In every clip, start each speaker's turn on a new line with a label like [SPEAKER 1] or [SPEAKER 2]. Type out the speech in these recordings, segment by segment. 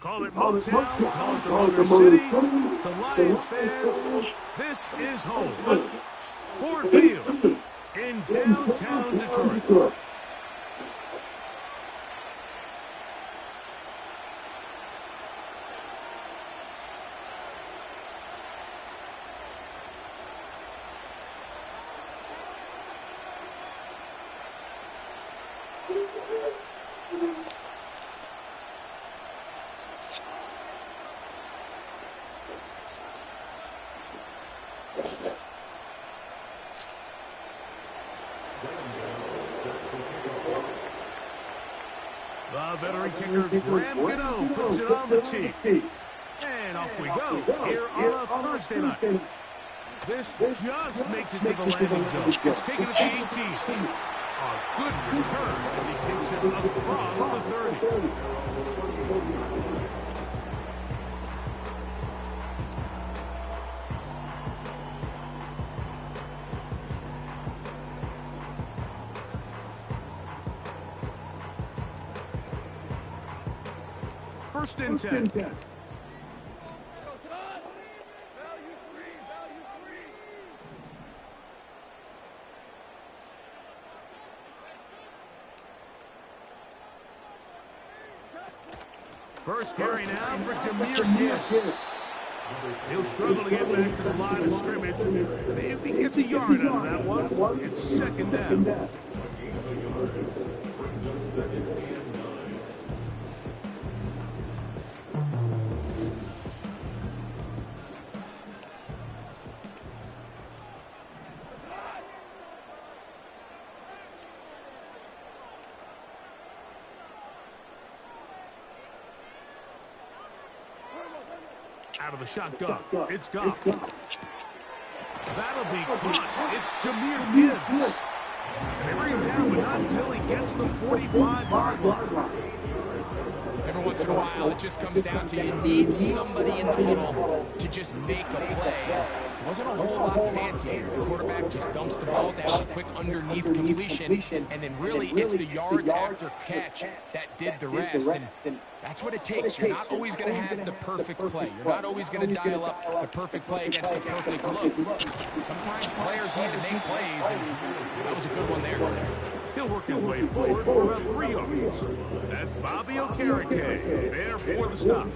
[SPEAKER 1] Call it Motown, call it the Motor City. To Lions fans, this is home. Ford Field in downtown Detroit. The veteran kicker, Graham Gano, puts it on the tee. And off we go here on a Thursday night. This just makes it to the landing zone. It's taken at the 18. A good return as he takes it across the 30. First and 10. First carry now for Jahmyr Gibbs. He'll struggle to get back to the line of scrimmage. If he gets a yard out of that one, it's second down. Out of the shotgun, it's Goff. That'll be caught. It's Jahmyr Gibbs. And they bring him down, but not until he gets the 45-yard line.
[SPEAKER 2] Every once in a while, it just comes down to you need somebody in the huddle to just make a play. It wasn't a whole lot fancy. The quarterback just dumps the ball down, a quick underneath completion, and then really it's the yards after catch that did the rest. And that's what it takes. You're not always going to have the perfect play. You're not always going to dial up the perfect play against the perfect look. Sometimes players need to make plays, and that was a good one there.
[SPEAKER 1] He'll work his way forward for about 3 yards. That's Bobby Okereke there for the stop.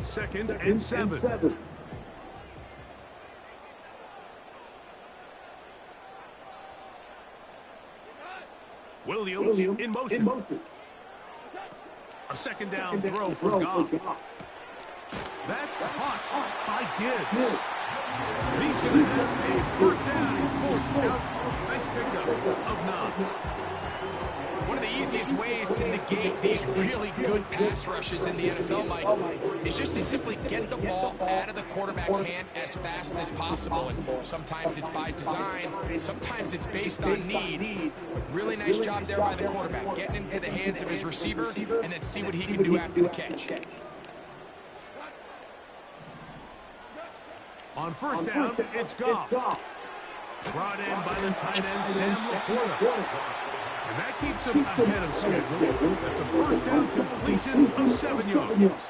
[SPEAKER 1] Second and 7. Williams in motion. A second down throw for Goff. That's caught by Gibbs. He's going to have a first down. He's forced out. Nice pickup of 9.
[SPEAKER 2] One of the easiest ways to negate these really good pass rushes in the NFL, Mike, is just to simply get the ball out of the quarterback's hands as fast as possible. And sometimes it's by design, sometimes it's based on need. Really nice job there by the quarterback, getting into the hands of his receiver and then see what he can do after the catch.
[SPEAKER 1] On first down, it's Goff. Brought in by the tight end, Sam Laporta. And that keeps him ahead of schedule. That's a first down completion of 7 yards.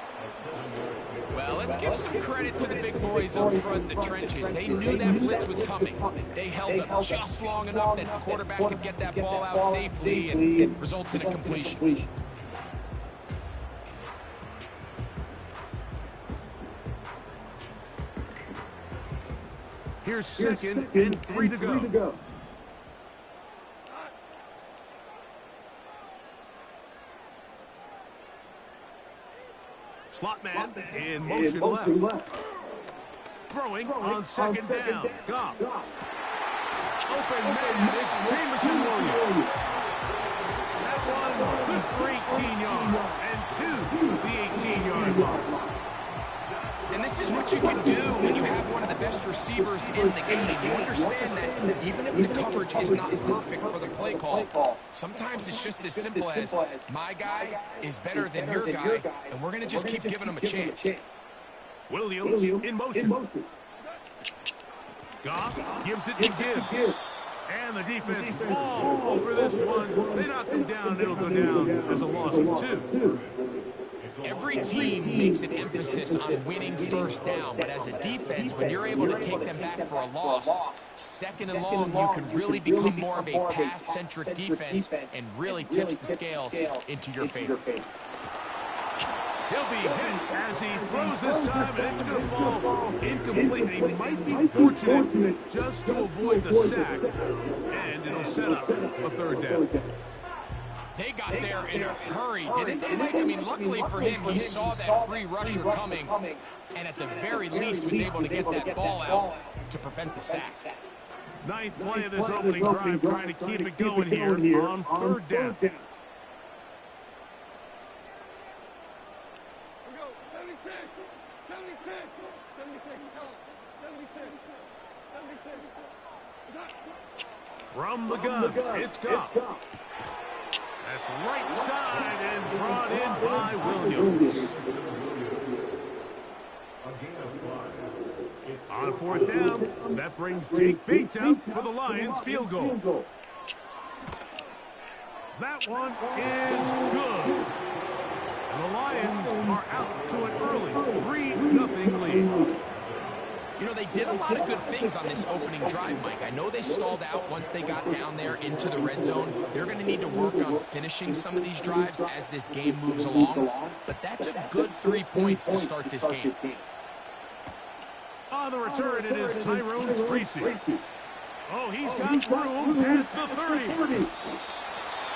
[SPEAKER 2] Well, let's give some credit to the big boys up front in the trenches. They knew that blitz was coming. They held up just long enough that the quarterback could get that ball out safely, and it results in a completion.
[SPEAKER 1] Here's second and 3 to go. Slot man in motion left. Throwing on second down. Goff. Open man. It's Jameson Williams. That one good for 18 yards. And to the 18-yard line.
[SPEAKER 2] And this is what you can do when you have one of the best receivers in the game. You understand that even if the coverage is not perfect for the play call, sometimes it's just as simple as my guy is better than your guy, and we're going to just keep giving him a chance.
[SPEAKER 1] Williams in motion. Goff gives it to Gibbs. And the defense all over this one. They knock him down. It'll go down as a loss of 2.
[SPEAKER 2] Every team makes an emphasis on winning first down, but as a defense, when you're able to take them back for a loss, second and long, you can really become more of a pass-centric defense and really tips the scales into your favor.
[SPEAKER 1] He'll be hit as he throws this time, and it's going to fall incomplete. He might be fortunate just to avoid the sack, and it'll set up a third down.
[SPEAKER 2] They got there in a hurry, didn't they, Mike? I mean, luckily for him, he saw that free rusher coming, and at the very least was able to get that ball out to prevent the sack.
[SPEAKER 1] Ninth play of this opening drive, trying to keep it going here on third down. From the gun, it's Goff. That's right side and brought in by Williams. On fourth down, that brings Jake Bates out for the Lions field goal. That one is good. And the Lions are out to an early 3-0 lead.
[SPEAKER 2] You know, they did a lot of good things on this opening drive, Mike. I know they stalled out once they got down there into the red zone. They're going to need to work on finishing some of these drives as this game moves along. But that's a good 3 points to start this game.
[SPEAKER 1] On the return, it is Tyrone Tracy. Oh, he's got room past the 30.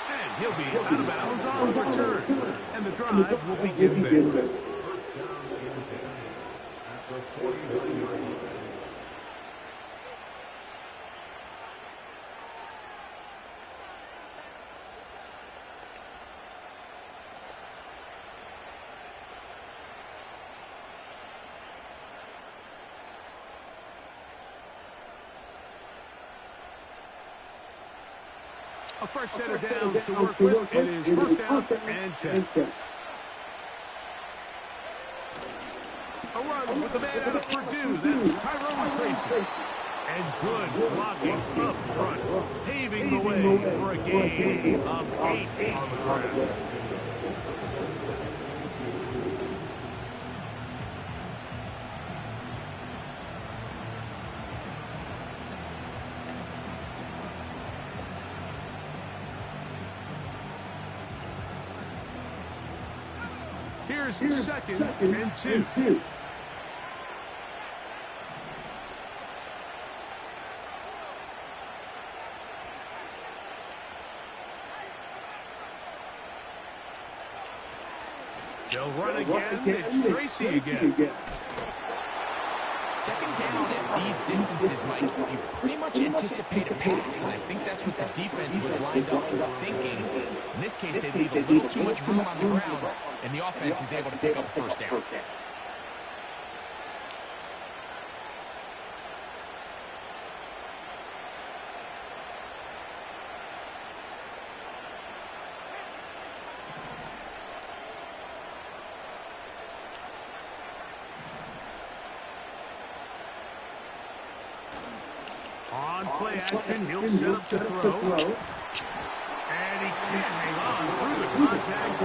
[SPEAKER 1] And he'll be out of bounds on the return. And the drive will begin there. A fresh set of downs to work with. It is first down and 10. A run with the man out of Purdue. That's Tyrone Tracy. And good blocking up front, paving the way for a gain of 8 on the ground. Here's second and 2. They'll run again. It's Tracy again.
[SPEAKER 2] Second down at these distances, Mike, you pretty much anticipate a pass, and I think that's what the defense was lined up thinking. In this case, they leave a little too much room on the ground, and the offense is able to pick up a first down. On play action, he'll set up the throw. And he can't hang on through the contact.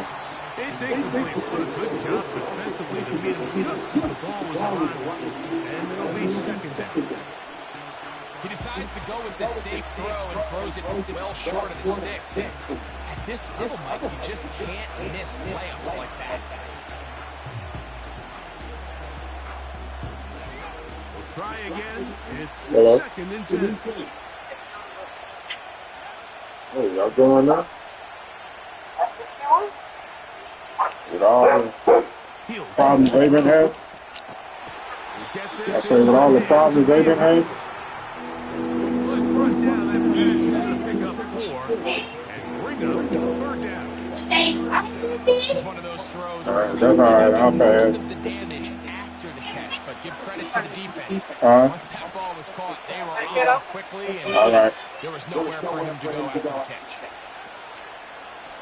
[SPEAKER 2] It's incomplete, but a good job defensively to meet him just as the ball was arriving. And it'll be second down. He decides to go with the safe throw and throws it well short of the sticks. At this level, Mike, you just can't miss layups like that.
[SPEAKER 1] Try again. It's second and 10.
[SPEAKER 3] Hey, y'all going now? With all the problems they've been having? I say with all the problems they've been having?
[SPEAKER 1] Well, it's brought down. That pass is going to pick up 4 and bring up third down.
[SPEAKER 2] This is one of those throws where
[SPEAKER 3] That's all right. I'll pass.
[SPEAKER 2] the damage after the catch, but give credit to the defense. Once that ball was caught, they were on quickly, and there was nowhere for him to go after the catch.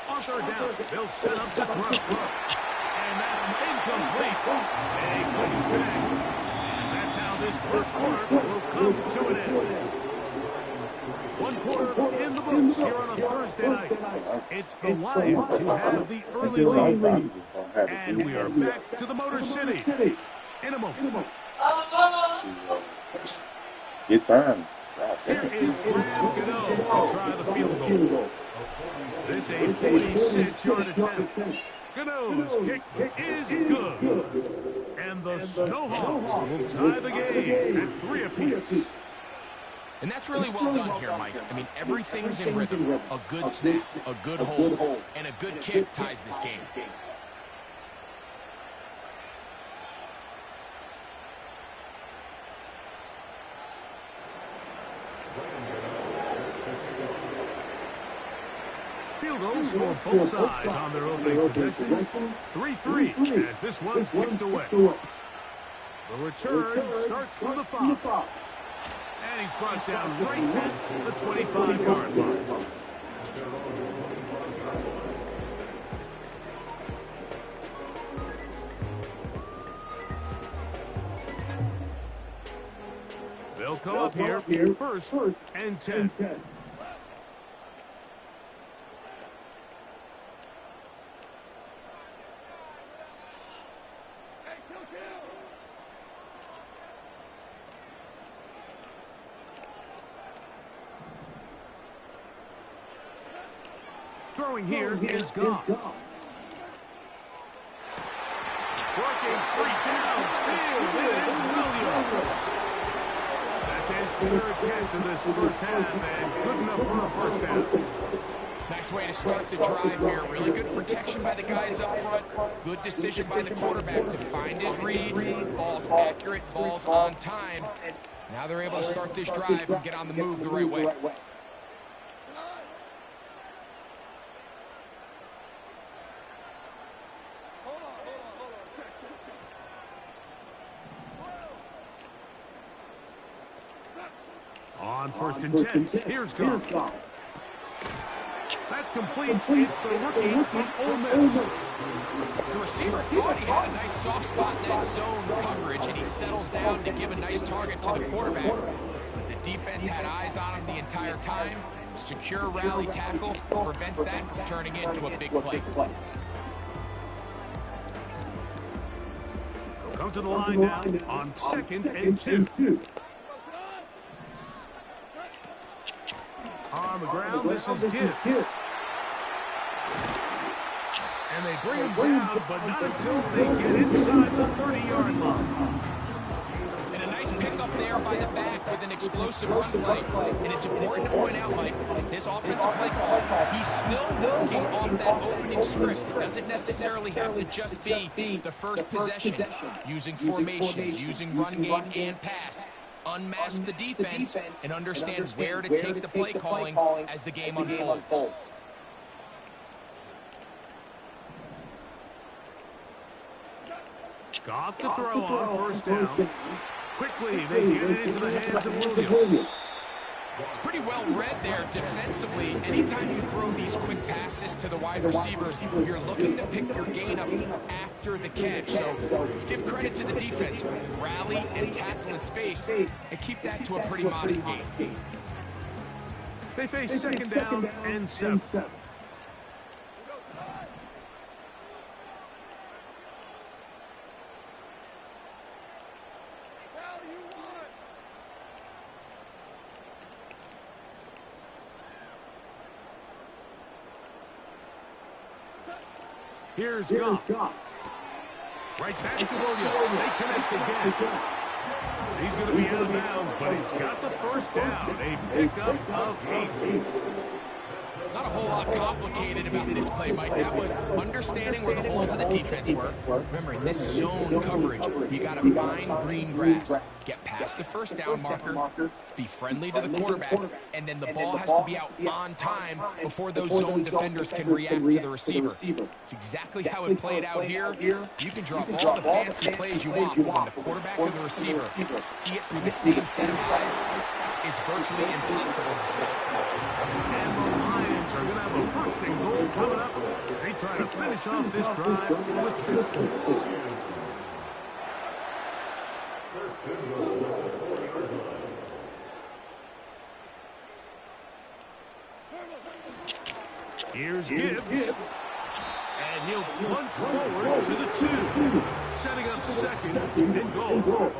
[SPEAKER 1] On third down, they'll set up the throw. And that's incomplete. They couldn't connect. And that's how this first quarter will come to an end. One quarter in the books here on a Thursday night. It's the Lions who have the early lead. And we are back to the Motor City in a moment.
[SPEAKER 3] Good time.
[SPEAKER 1] Here is Graham Gano to try the field goal. This a 46-yard attempt. Gano's kick is good. And the Snowhawks will tie the game at 3 apiece.
[SPEAKER 2] And that's really well done here, Mike. I mean, everything's in rhythm. A good snap, a good hold, and a good kick ties this game.
[SPEAKER 1] Field goals for both sides on their opening possessions. 3-3 as this one's kicked away. The return starts from the 5. And he's brought down right at the 25-yard line. They'll come up here first and 10. Throwing here is Goff. Working free downfield is Williams. That's his third catch of this first half and good enough for a first down.
[SPEAKER 2] Nice way to start the drive here. Really good protection by the guys up front. Good decision by the quarterback to find his read. Ball's accurate, ball's on time. Now they're able to start this drive and get on the move the right way.
[SPEAKER 1] On first and 10, here's Goff. That's complete. It's the rookie from Ole Miss.
[SPEAKER 2] The receiver thought he had a nice soft spot in that zone coverage, and he settles down to give a nice target to the quarterback. But the defense had eyes on him the entire time. Secure rally tackle prevents that from turning into a big play.
[SPEAKER 1] They'll come to the line now on second and 2. On the ground, this is Gibbs. And they bring him down, but not until they get inside the 30-yard line.
[SPEAKER 2] And a nice pickup there by the back with an explosive run play. And it's important to point out, Mike, his offensive play call, he's still working off that opening script. It doesn't necessarily have to just be the first possession. Using formations, using run game and pass. Unmask the defense and understand where to take the play calling as the game unfolds.
[SPEAKER 1] Goff to throw on first down. Quickly, they get it into the hands of Williams.
[SPEAKER 2] It's pretty well read there defensively. Anytime you throw these quick passes to the wide receivers, you're looking to pick your gain up after the catch. So let's give credit to the defense. Rally and tackle in space and keep that to a pretty modest gain.
[SPEAKER 1] They face second down and 7. Here's Goff. Right back to Williams. They connect again. He's going to be out of bounds, but he's got the first down. A pickup of 18.
[SPEAKER 2] Not a whole lot complicated about this play, Mike. That was understanding where the holes of the defense were. Remember, in this zone coverage, you got to find green grass. Get past the first down marker, be friendly to the quarterback, and then the ball has to be out on time before those zone defenders can react to the receiver. It's exactly how it played out here. You can draw all the fancy plays you want, but when the quarterback and the receiver see it through the same set of eyes, it's virtually impossible to stop.
[SPEAKER 1] And the Lions Giants are going to have a first and goal coming up. They try to finish off this drive with 6 points. Here's Gibbs. And he'll punch forward to the 2. Setting up second and goal.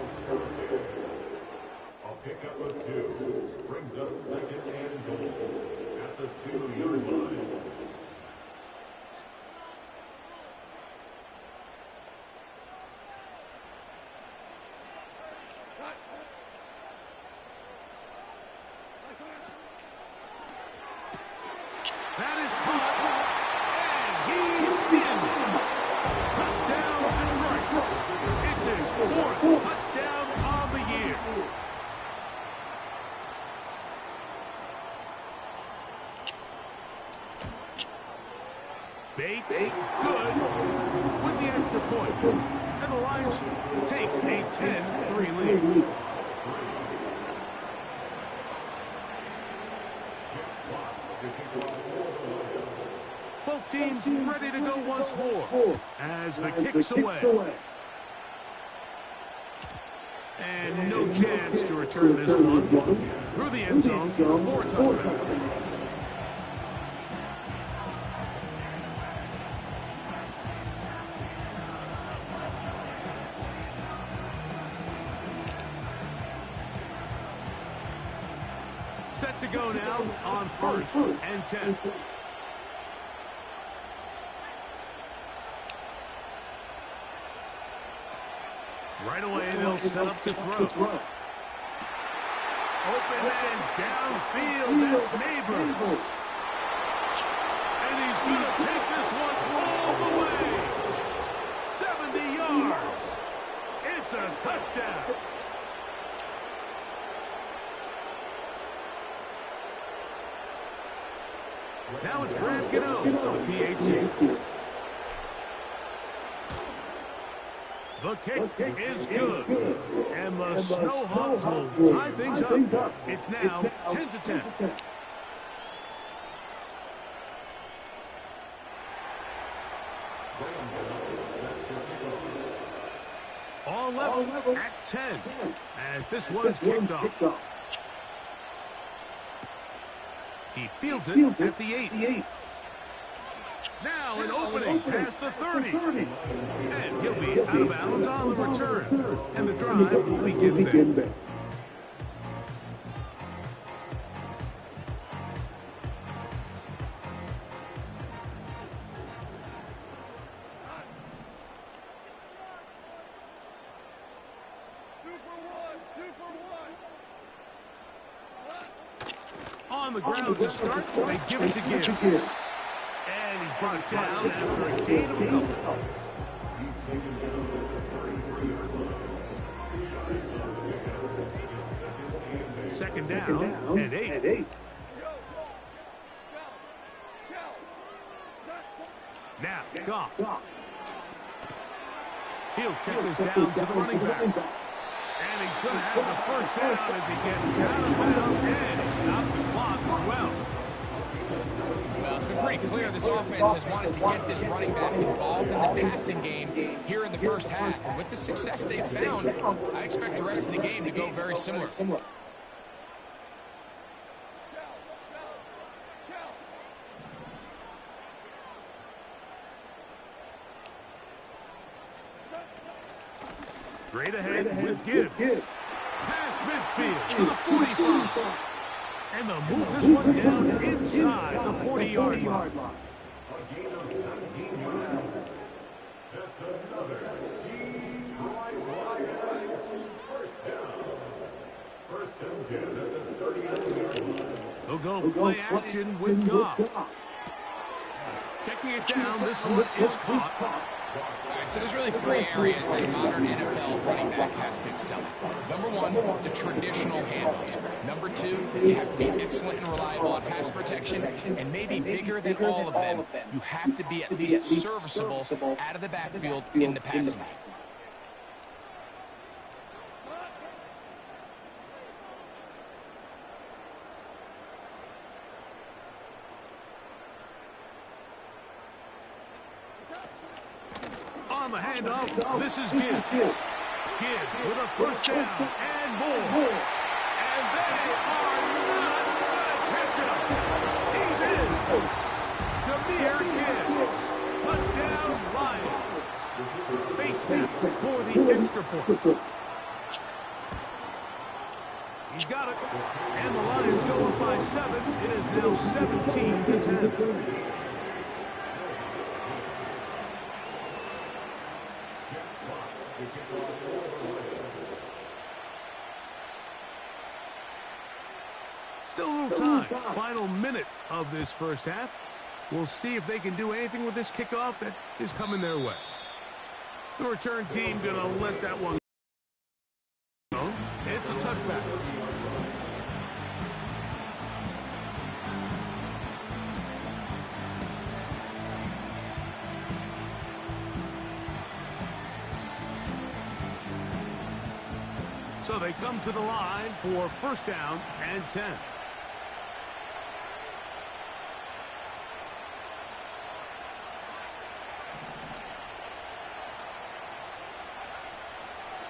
[SPEAKER 4] A pickup of 2 brings up second and goal at the 2-yard line.
[SPEAKER 1] That is caught, and he's in. Touchdown, Detroit. It's his 4th touchdown on the year. Bates, good, with the extra point. And the Lions take a 10-3 lead. Both teams ready to go once more as the kick's away. And no chance to return this one through the end zone for a touchdown. Set to go now on 1st and 10. Right away, they'll set up to throw. Open and downfield, that's Neighbors. And he's going to take this one all the way. 70 yards. It's a touchdown. Now it's Graham Gano for the PAT. The kick is good. And the Snowhawks will tie things up. It's now 10-10. All level at 10 as this one's kicked off. He fields it at the 8. Now an opening past the 30. And he'll be out of bounds on the return. And the drive will begin there. On the ground to start, they give it to Gibbs. And he's brought down after a gain of a couple. Second down and 8. Now, Goff. He'll check this down to the running back. And he's going to have the first down as he gets out of bounds, and he stopped the clock as well.
[SPEAKER 2] Well, it's been pretty clear this offense has wanted to get this running back involved in the passing game here in the first half. And with the success they've found, I expect the rest of the game to go very similar.
[SPEAKER 1] Straight ahead with Gibbs. Past midfield to the 45. And they'll move this one down inside the 40-yard line.
[SPEAKER 4] A gain of 19 yards. That's another first down. First and 10 at the 39-yard line.
[SPEAKER 1] They'll go play action with Goff. Checking it down, this one is caught.
[SPEAKER 2] All right, so there's really 3 areas that a modern NFL running back has to excel at. Number 1, the traditional handoffs. Number 2, you have to be excellent and reliable on pass protection. And maybe bigger than all of them, you have to be at least serviceable out of the backfield in the passing game.
[SPEAKER 1] the handoff. This is Gibbs. Gibbs with a first down and more. And they are not going to catch him. He's in. Jahmyr Gibbs. Touchdown, Lions. Bates now for the extra point. He's got it. And the Lions go up by 7. It is now 17-10. Still a little time. Final minute of this first half. We'll see if they can do anything with this kickoff that is coming their way. The return team going to let that one go. It's a touchback. So they come to the line for first down and 10.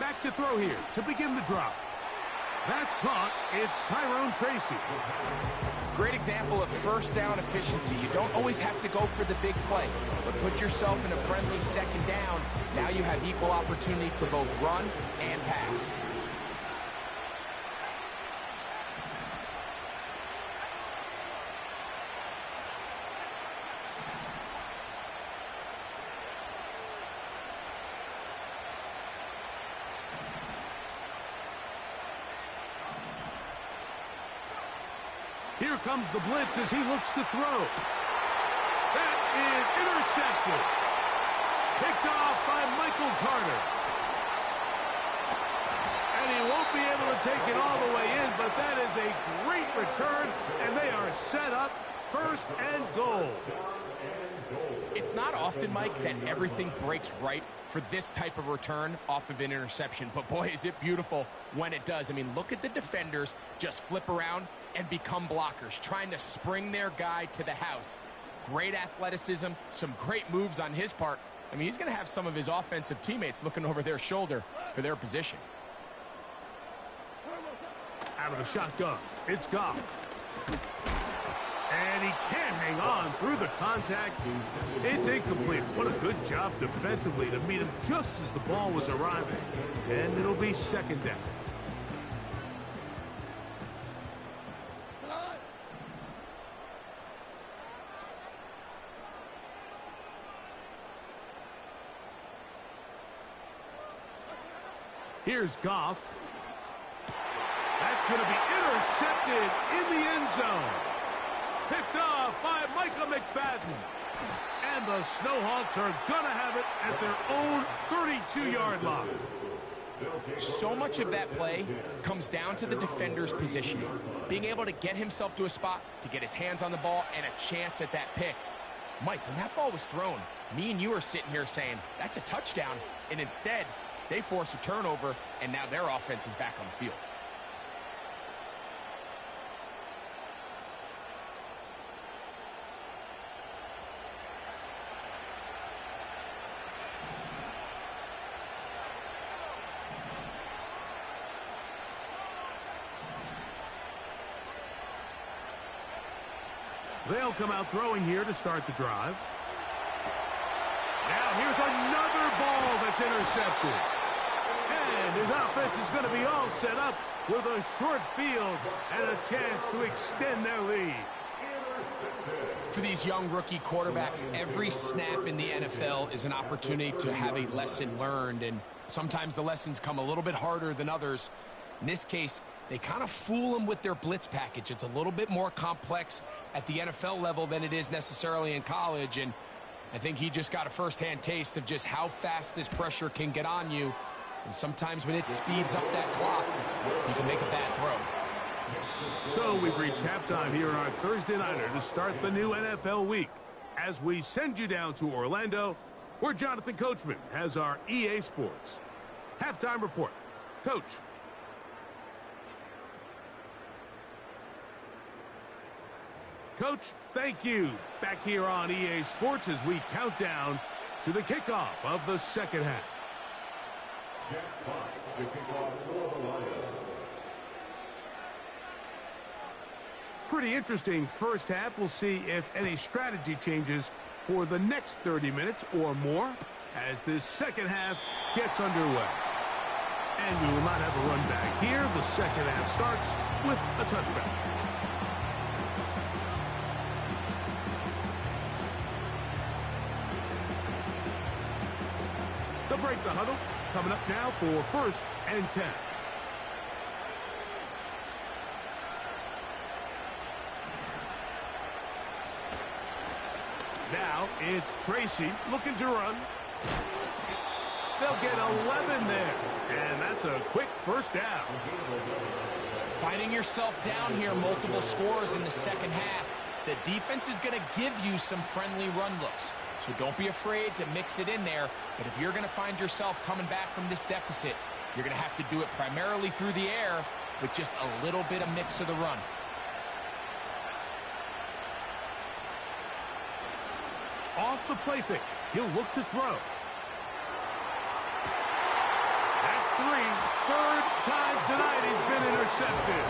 [SPEAKER 1] Back to throw here to begin the drop. That's caught. It's Tyrone Tracy.
[SPEAKER 2] Great example of first down efficiency. You don't always have to go for the big play, but put yourself in a friendly second down. Now you have equal opportunity to both run and pass.
[SPEAKER 1] Here comes the blitz as he looks to throw. That is intercepted. Picked off by Michael Carter. And he won't be able to take it all the way in, but that is a great return, and they are set up first and goal.
[SPEAKER 2] It's not often, Mike, that everything breaks right for this type of return off of an interception. But, boy, is it beautiful when it does. I mean, look at the defenders just flip around and become blockers, trying to spring their guy to the house. Great athleticism, some great moves on his part. I mean, he's going to have some of his offensive teammates looking over their shoulder for their position.
[SPEAKER 1] Out of the shotgun, it's Goff. And he can't hang on through the contact. It's incomplete. What a good job defensively to meet him just as the ball was arriving. And it'll be second down. Here's Goff. That's going to be intercepted in the end zone. Picked off by Micah McFadden. And the Snowhawks are going to have it at their own 32-yard line.
[SPEAKER 2] So much of that play comes down to the defender's positioning. Being able to get himself to a spot, to get his hands on the ball, and a chance at that pick. Mike, when that ball was thrown, me and you are sitting here saying, that's a touchdown. And instead, they force a turnover, and now their offense is back on the field.
[SPEAKER 1] They'll come out throwing here to start the drive. Now here's another ball that's intercepted. And his offense is going to be all set up with a short field and a chance to extend their lead.
[SPEAKER 2] For these young rookie quarterbacks, every snap in the NFL is an opportunity to have a lesson learned, and sometimes the lessons come a little bit harder than others. In this case, they kind of fool them with their blitz package. It's a little bit more complex at the NFL level than it is necessarily in college, and I think he just got a first-hand taste of just how fast this pressure can get on you. And sometimes when it speeds up that clock, you can make a bad throw.
[SPEAKER 1] So we've reached halftime here on our Thursday Nighter to start the new NFL week. As we send you down to Orlando, where Jonathan Coachman has our EA Sports halftime report. Coach. Coach, thank you. Back here on EA Sports as we count down to the kickoff of the second half.
[SPEAKER 4] Jack Fox to kick off for the Lions.
[SPEAKER 1] Pretty interesting first half. We'll see if any strategy changes for the next 30 minutes or more as this second half gets underway. And we will not have a run back here. The second half starts with a touchback. They'll break the huddle. Coming up now for 1st and 10. Now it's Tracy looking to run. They'll get 11 there. And that's a quick first down.
[SPEAKER 2] Finding yourself down here, multiple scores in the second half. The defense is going to give you some friendly run looks. So don't be afraid to mix it in there. But if you're going to find yourself coming back from this deficit, you're going to have to do it primarily through the air with just a little bit of mix of the run.
[SPEAKER 1] Off the play fake. He'll look to throw. That's 3. Third time tonight he's been intercepted.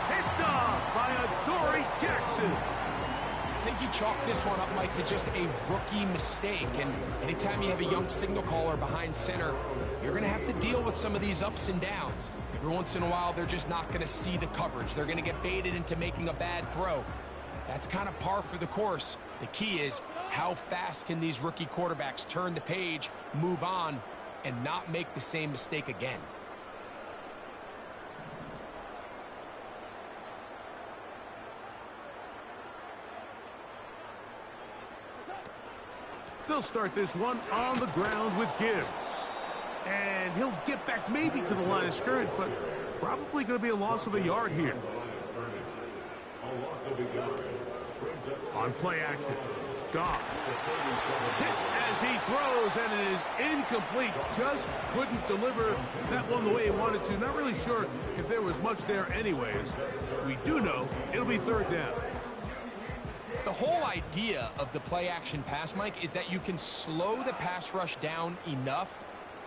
[SPEAKER 1] Picked off by Adoree Jackson.
[SPEAKER 2] I think you chalk this one up, Mike, to just a rookie mistake. And anytime you have a young signal caller behind center, you're going to have to deal with some of these ups and downs. Every once in a while, they're just not going to see the coverage. They're going to get baited into making a bad throw. That's kind of par for the course. The key is how fast can these rookie quarterbacks turn the page, move on, and not make the same mistake again.
[SPEAKER 1] They'll start this one on the ground with Gibbs. And he'll get back maybe to the line of scrimmage, but probably going to be a loss of a yard here. On play action, Goff. Hit as he throws, and it is incomplete. Just couldn't deliver that one the way he wanted to. Not really sure if there was much there anyways. We do know it'll be 3rd down.
[SPEAKER 2] The whole idea of the play action pass, Mike, is that you can slow the pass rush down enough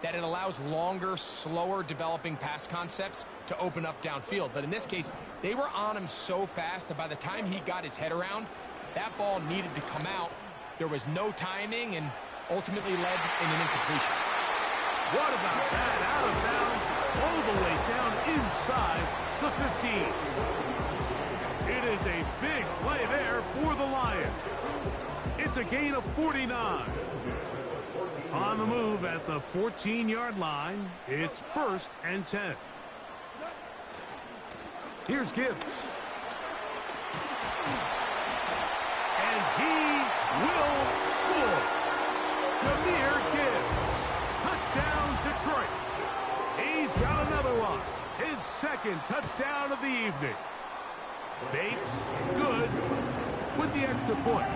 [SPEAKER 2] that it allows longer, slower developing pass concepts to open up downfield. But in this case, they were on him so fast that by the time he got his head around, that ball needed to come out. There was no timing and ultimately led in an incompletion.
[SPEAKER 1] What about that? Out of bounds, all the way down inside the 15. It is a big play there for the Lions. It's a gain of 49. On the move at the 14-yard line, it's 1st and 10. Here's Gibbs. And he will score. Jahmyr Gibbs. Touchdown, Detroit. He's got another one. His 2nd touchdown of the evening. Bates, good, with the extra point.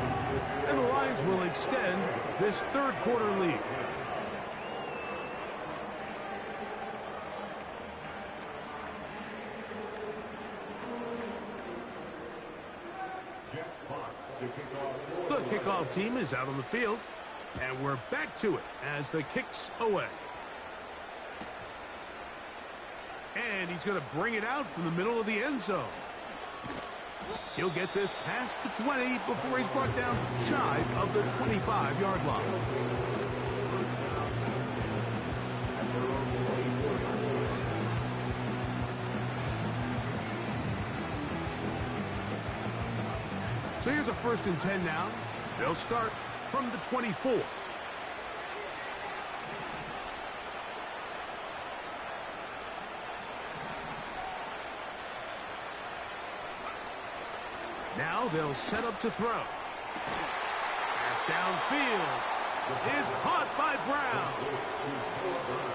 [SPEAKER 1] And the Lions will extend this 3rd quarter lead. The kickoff team is out on the field, and we're back to it as the kick's away. And he's going to bring it out from the middle of the end zone. He'll get this past the 20 before he's brought down shy of the 25-yard line. So here's a 1st and 10 now. They'll start from the 24. Now they'll set up to throw. Pass downfield is caught by Brown.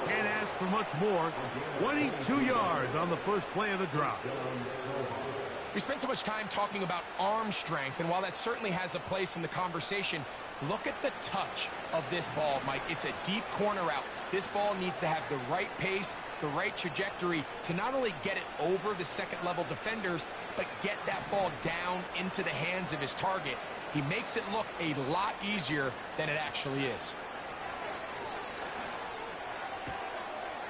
[SPEAKER 1] Can't ask for much more. 22 yards on the first play of the drop.
[SPEAKER 2] We spent so much time talking about arm strength, and while that certainly has a place in the conversation, look at the touch of this ball, Mike. It's a deep corner route. This ball needs to have the right pace, the right trajectory to not only get it over the second-level defenders, but get that ball down into the hands of his target. He makes it look a lot easier than it actually is.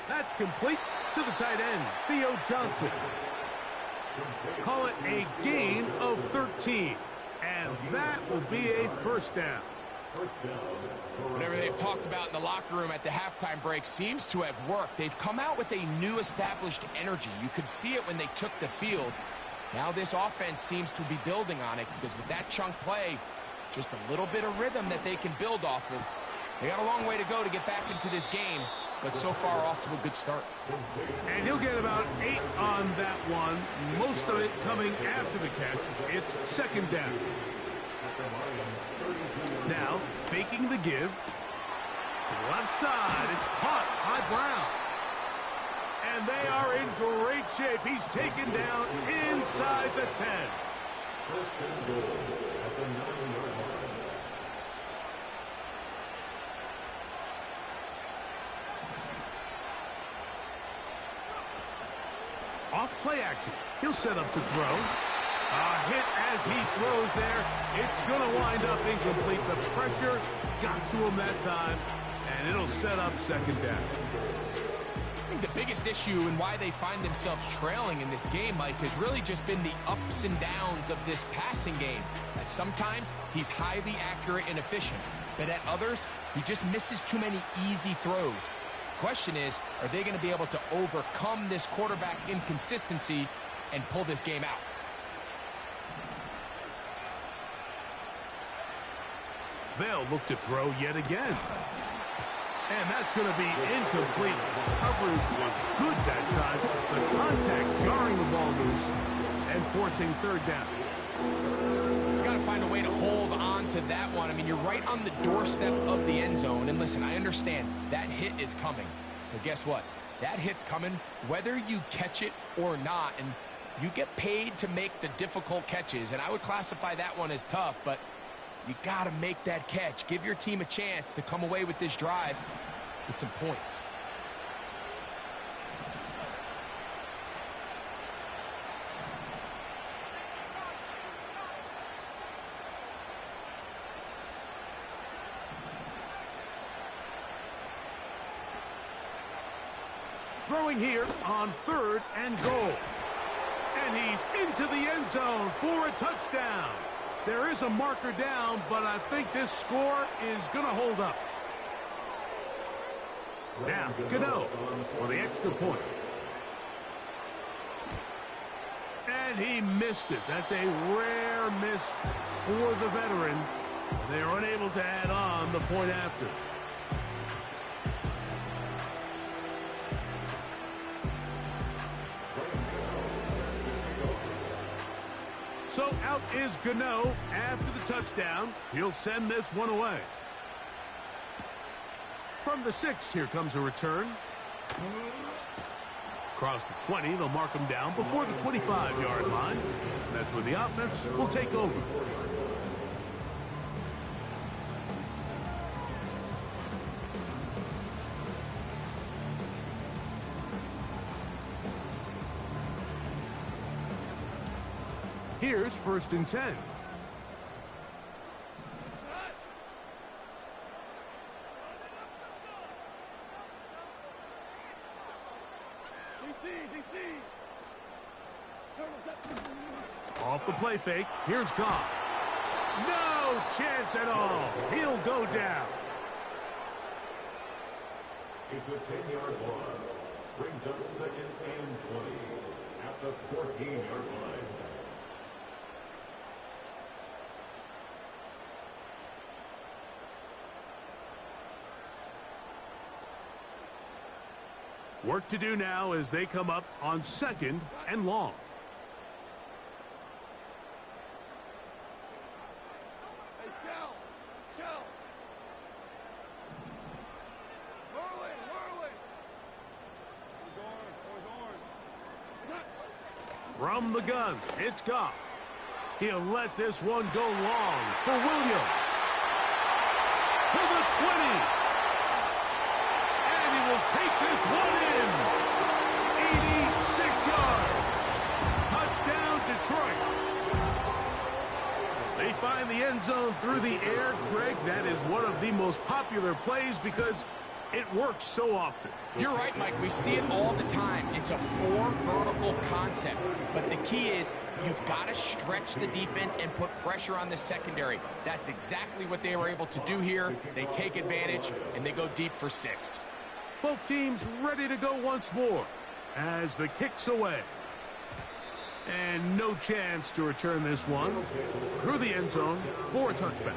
[SPEAKER 1] That's complete to the tight end, Theo Johnson. Call it a gain of 13. And that will be a first down.
[SPEAKER 2] Whatever they've talked about in the locker room at the halftime break seems to have worked. They've come out with a new established energy. You could see it when they took the field. Now this offense seems to be building on it because with that chunk play, just a little bit of rhythm that they can build off of. They got a long way to go to get back into this game, but so far off to a good start.
[SPEAKER 1] And he'll get about 8 on that one, most of it coming after the catch. It's second down. Now, faking the give. To the left side, it's caught by Brown. And they are in great shape. He's taken down inside the 10. Off play action. He'll set up to throw. A hit as he throws there. It's going to wind up incomplete. The pressure got to him that time, and it'll set up second down.
[SPEAKER 2] I think the biggest issue and why they find themselves trailing in this game, Mike, has really just been the ups and downs of this passing game. That sometimes he's highly accurate and efficient, but at others, he just misses too many easy throws. Question is, are they going to be able to overcome this quarterback inconsistency and pull this game out?
[SPEAKER 1] They'll look to throw yet again. And that's going to be incomplete. Coverage was good that time. The contact jarring the ball loose and forcing third down.
[SPEAKER 2] He's got to find a way to hold on to that one. I mean, you're right on the doorstep of the end zone. And listen, I understand that hit is coming. But guess what? That hit's coming whether you catch it or not. And you get paid to make the difficult catches. And I would classify that one as tough, but you got to make that catch. Give your team a chance to come away with this drive with some points.
[SPEAKER 1] Throwing here on third and goal. And he's into the end zone for a touchdown. There is a marker down, but I think this score is going to hold up. Now, Gano for the extra point. And he missed it. That's a rare miss for the veteran. They are unable to add on the point after. So out is Gano after the touchdown. He'll send this one away. From the 6, here comes a return. Across the 20, they'll mark him down before the 25-yard line. That's where the offense will take over. Here's first and 10. Off the play fake, here's Goff. No chance at all. He'll go down.
[SPEAKER 4] It's a 10-yard loss. Brings up second and 20 at the 14-yard line.
[SPEAKER 1] Work to do now as they come up on second and long. From the gun, it's Goff. He'll let this one go long for Williams. To the 20. And he will take this one in. 86 yards. Touchdown, Detroit. They find the end zone through the air. Greg, that is one of the most popular plays because It works so often.
[SPEAKER 2] You're right, Mike. We see it all the time. It's a 4 vertical concept. But the key is you've got to stretch the defense and put pressure on the secondary. That's exactly what they were able to do here. They take advantage, and they go deep for 6.
[SPEAKER 1] Both teams ready to go once more as the kick's away. And no chance to return this one through the end zone for a touchback.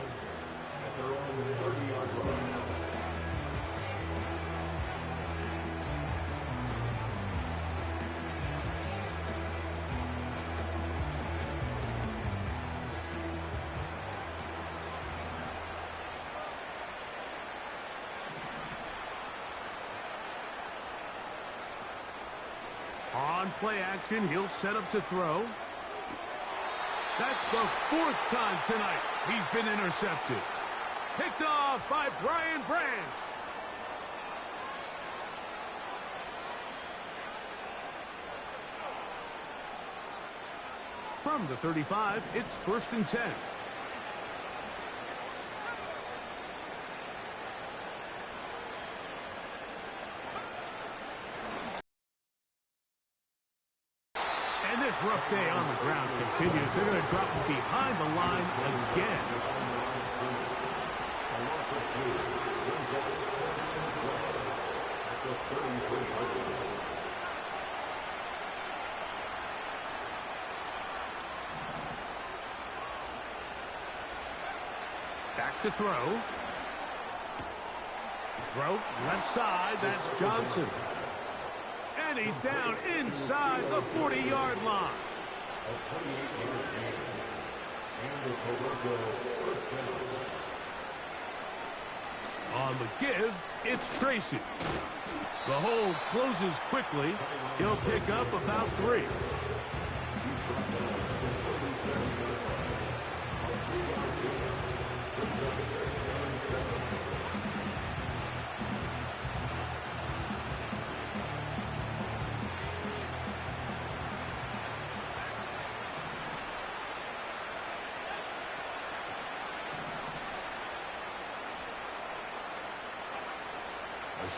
[SPEAKER 1] On play action, he'll set up to throw. That's the 4th time tonight he's been intercepted. Picked off by Brian Branch. From the 35, it's 1st and 10. And this rough day on the ground continues. They're going to drop him behind the line again. Back to throw. Throw left side. That's Johnson. And he's down inside the 40-yard line. On the give, it's Tracy. The hold closes quickly. He'll pick up about 3.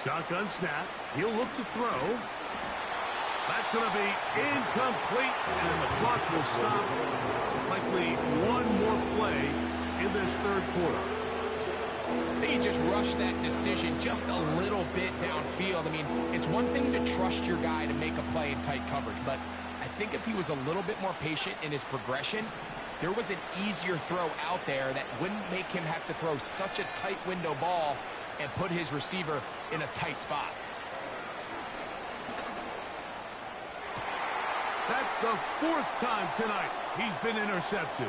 [SPEAKER 1] Shotgun snap. He'll look to throw. That's going to be incomplete, and the clock will stop. Likely one more play in this 3rd quarter.
[SPEAKER 2] They just rushed that decision just a little bit downfield. I mean, it's one thing to trust your guy to make a play in tight coverage, but I think if he was a little bit more patient in his progression, there was an easier throw out there that wouldn't make him have to throw such a tight window ball and put his receiver in a tight spot.
[SPEAKER 1] That's the 4th time tonight he's been intercepted.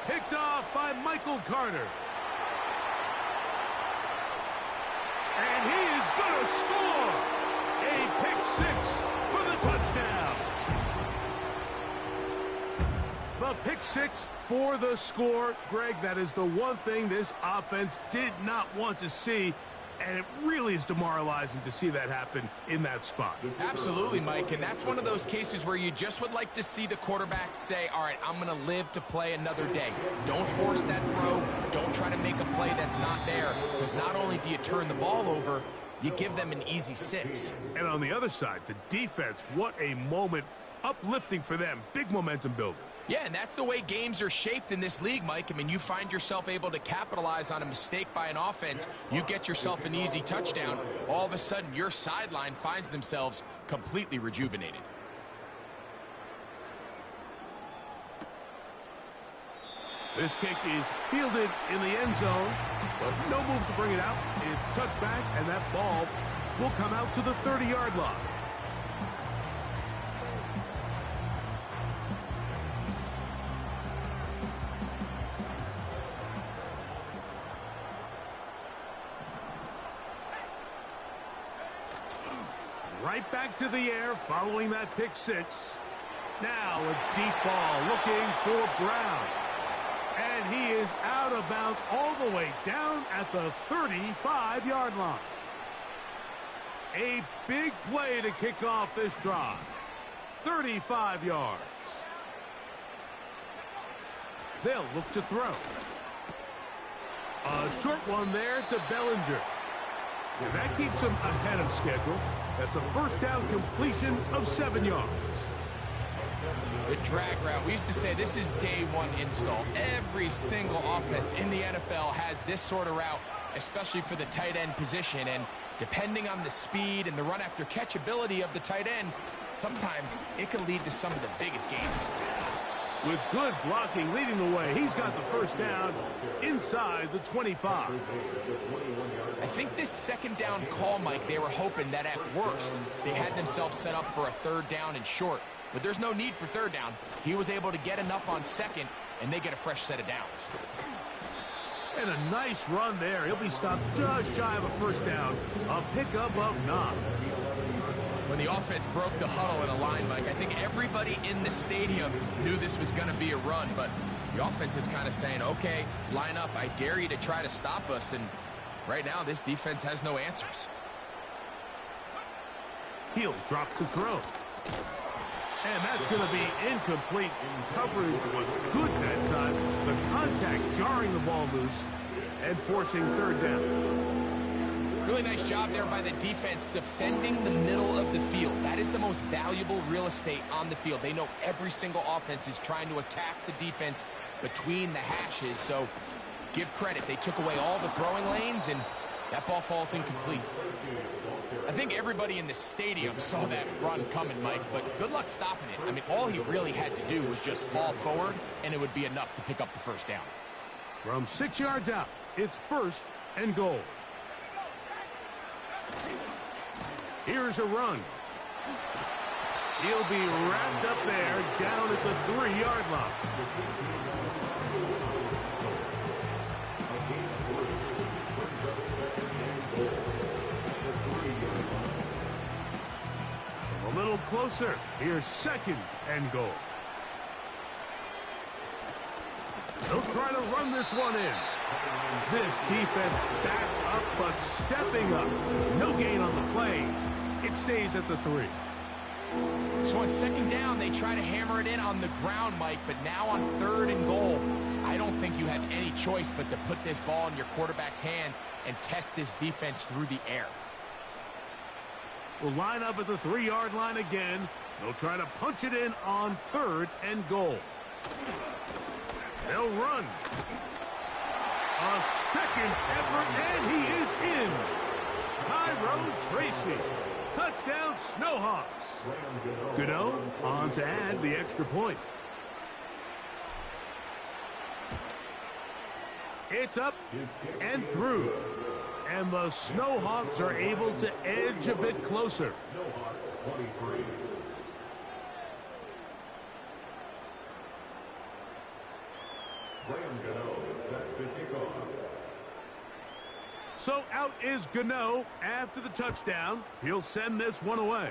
[SPEAKER 1] Picked off by Michael Carter. And he is going to score. A pick 6 for the touchdown. The pick 6 for the score. Greg, that is the one thing this offense did not want to see, and it really is demoralizing to see that happen in that spot.
[SPEAKER 2] Absolutely, Mike, and that's one of those cases where you just would like to see the quarterback say, all right, I'm going to live to play another day. Don't force that throw. Don't try to make a play that's not there, because not only do you turn the ball over, you give them an easy 6.
[SPEAKER 1] And on the other side, the defense, what a moment. Uplifting for them. Big momentum builder.
[SPEAKER 2] Yeah, and that's the way games are shaped in this league, Mike. I mean, you find yourself able to capitalize on a mistake by an offense. You get yourself an easy touchdown. All of a sudden, your sideline finds themselves completely rejuvenated.
[SPEAKER 1] This kick is fielded in the end zone, but no move to bring it out. It's touchback, and that ball will come out to the 30-yard line. Right back to the air following that pick 6. Now a deep ball looking for Brown. And he is out of bounds all the way down at the 35-yard line. A big play to kick off this drive. 35 yards. They'll look to throw. A short one there to Bellinger. And that keeps him ahead of schedule. That's a first down completion of 7 yards.
[SPEAKER 2] The drag route. We used to say this is day one install. Every single offense in the NFL has this sort of route, especially for the tight end position. And depending on the speed and the run after catch ability of the tight end, sometimes it can lead to some of the biggest gains.
[SPEAKER 1] With good blocking leading the way, he's got the first down inside the 25.
[SPEAKER 2] I think this second down call, Mike, they were hoping that at worst they had themselves set up for a third down and short. But there's no need for third down. He was able to get enough on second, and they get a fresh set of downs.
[SPEAKER 1] And a nice run there. He'll be stopped just shy of a first down. A pickup of 9.
[SPEAKER 2] When the offense broke the huddle in a line, Mike, I think everybody in the stadium knew this was going to be a run, but the offense is kind of saying, okay, line up. I dare you to try to stop us, and right now this defense has no answers.
[SPEAKER 1] He'll drop to throw. And that's going to be incomplete. Coverage was good that time. The contact jarring the ball loose and forcing third down.
[SPEAKER 2] Really nice job there by the defense defending the middle of the field. That is the most valuable real estate on the field. They know every single offense is trying to attack the defense between the hashes. So give credit. They took away all the throwing lanes, and that ball falls incomplete. I think everybody in the stadium saw that run coming, Mike, but good luck stopping it. I mean, all he really had to do was just fall forward, and it would be enough to pick up the first down.
[SPEAKER 1] From 6 yards out, it's first and goal. Here's a run. He'll be wrapped up there down at the 3-yard line. A little closer. Here's second and goal. They'll try to run this one in. This defense back up, but stepping up. No gain on the play. It stays at the 3.
[SPEAKER 2] So on second down, they try to hammer it in on the ground, Mike, but now on third and goal, I don't think you have any choice but to put this ball in your quarterback's hands and test this defense through the air.
[SPEAKER 1] Will line up at the 3-yard line again. They'll try to punch it in on third and goal. They'll run. A second effort, and he is in. Tyrone Tracy. Touchdown, Snowhawks. Gano on to add the extra point. It's up and through. And the Snowhawks are able to edge a bit closer.
[SPEAKER 4] Snowhawks 23. Graham Gano is set to kick off.
[SPEAKER 1] So out is Gano after the touchdown. He'll send this one away.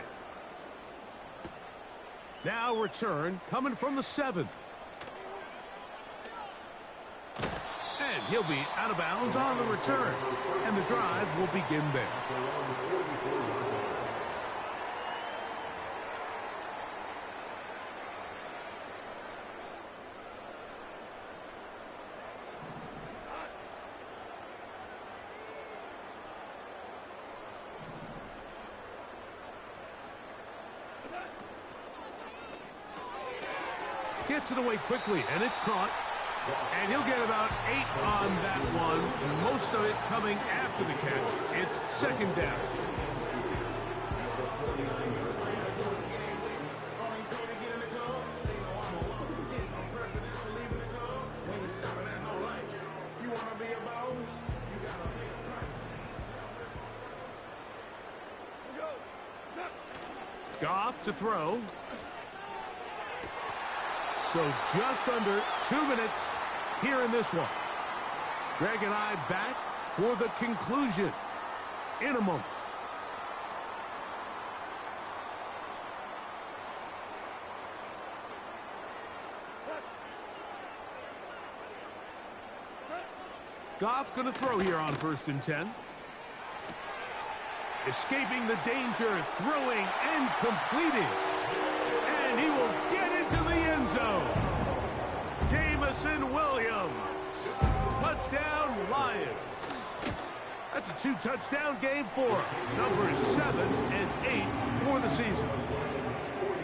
[SPEAKER 1] Now return coming from the 7. And he'll be out of bounds on the return. And the drive will begin there. Gets it away quickly, and it's caught. And he'll get about 8 on that one, most of it coming after the catch. It's second down. Goff to throw. So just under 2 minutes here in this one. Greg and I back for the conclusion in a moment. Goff going to throw here on 1st and 10. Escaping the danger, throwing and completing. And he will get into the end zone. Jameson Williams. Touchdown, Lions. That's a 2-touchdown game for him. Numbers 7 and 8 for the season.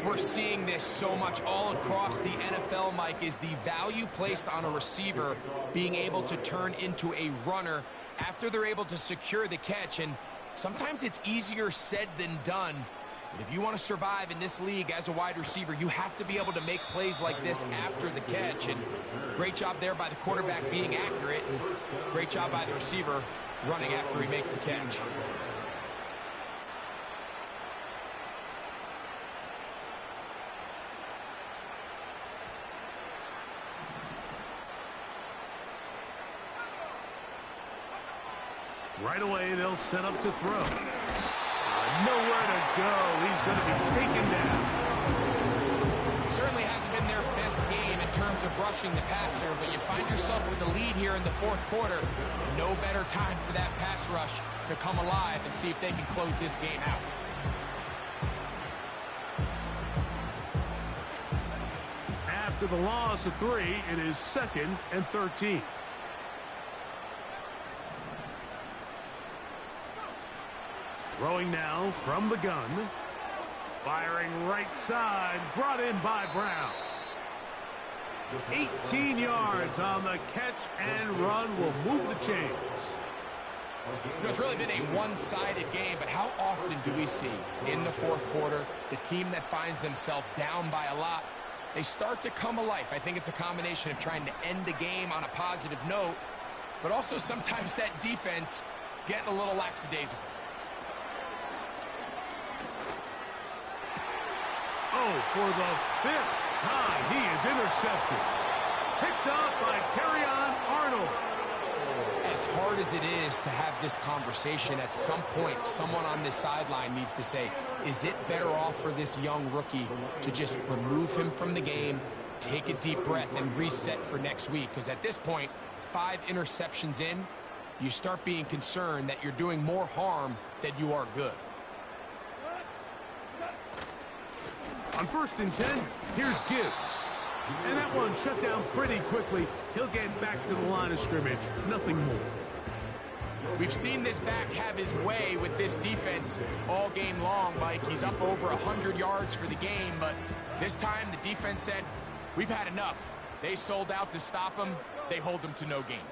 [SPEAKER 2] We're seeing this so much all across the NFL, Mike, is the value placed on a receiver being able to turn into a runner after they're able to secure the catch. And sometimes it's easier said than done. But if you want to survive in this league as a wide receiver, you have to be able to make plays like this after the catch. And great job there by the quarterback being accurate. And great job by the receiver running after he makes the catch.
[SPEAKER 1] Right away, they'll set up to throw. Nowhere to go. He's going to be taken down.
[SPEAKER 2] Certainly hasn't been their best game in terms of rushing the passer, but you find yourself with the lead here in the fourth quarter. No better time for that pass rush to come alive and see if they can close this game out.
[SPEAKER 1] After the loss of 3, it is 2nd and 13. Throwing now from the gun. Firing right side. Brought in by Brown. 18 yards on the catch and run will move the chains.
[SPEAKER 2] You know, it's really been a one-sided game, but how often do we see in the fourth quarter the team that finds themselves down by a lot, they start to come alive? I think it's a combination of trying to end the game on a positive note, but also sometimes that defense getting a little lackadaisical.
[SPEAKER 1] Oh, for the 5th time, he is intercepted. Picked up by Terrion Arnold.
[SPEAKER 2] As hard as it is to have this conversation, at some point, someone on this sideline needs to say, is it better off for this young rookie to just remove him from the game, take a deep breath, and reset for next week? Because at this point, 5 interceptions in, you start being concerned that you're doing more harm than you are good.
[SPEAKER 1] On 1st and 10, here's Gibbs. And that one shut down pretty quickly. He'll get back to the line of scrimmage. Nothing more.
[SPEAKER 2] We've seen this back have his way with this defense all game long, Mike. He's up over 100 yards for the game, but this time the defense said, we've had enough. They sold out to stop him. They hold him to no gain.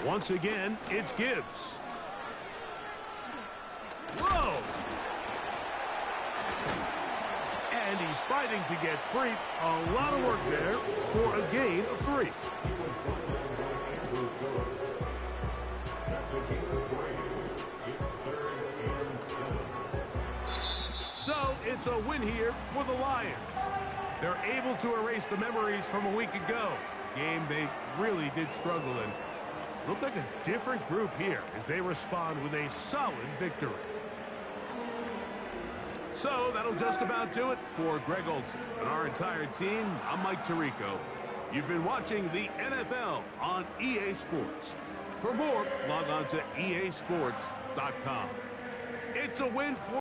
[SPEAKER 1] Once again, it's Gibbs. Whoa! And he's fighting to get free. A lot of work there for a gain of 3. So it's a win here for the Lions. They're able to erase the memories from a week ago. Game they really did struggle in. Looked like a different group here as they respond with a solid victory. So that'll just about do it for Greg Olsen and our entire team. I'm Mike Tirico. You've been watching the NFL on EA Sports. For more, log on to easports.com. It's a win for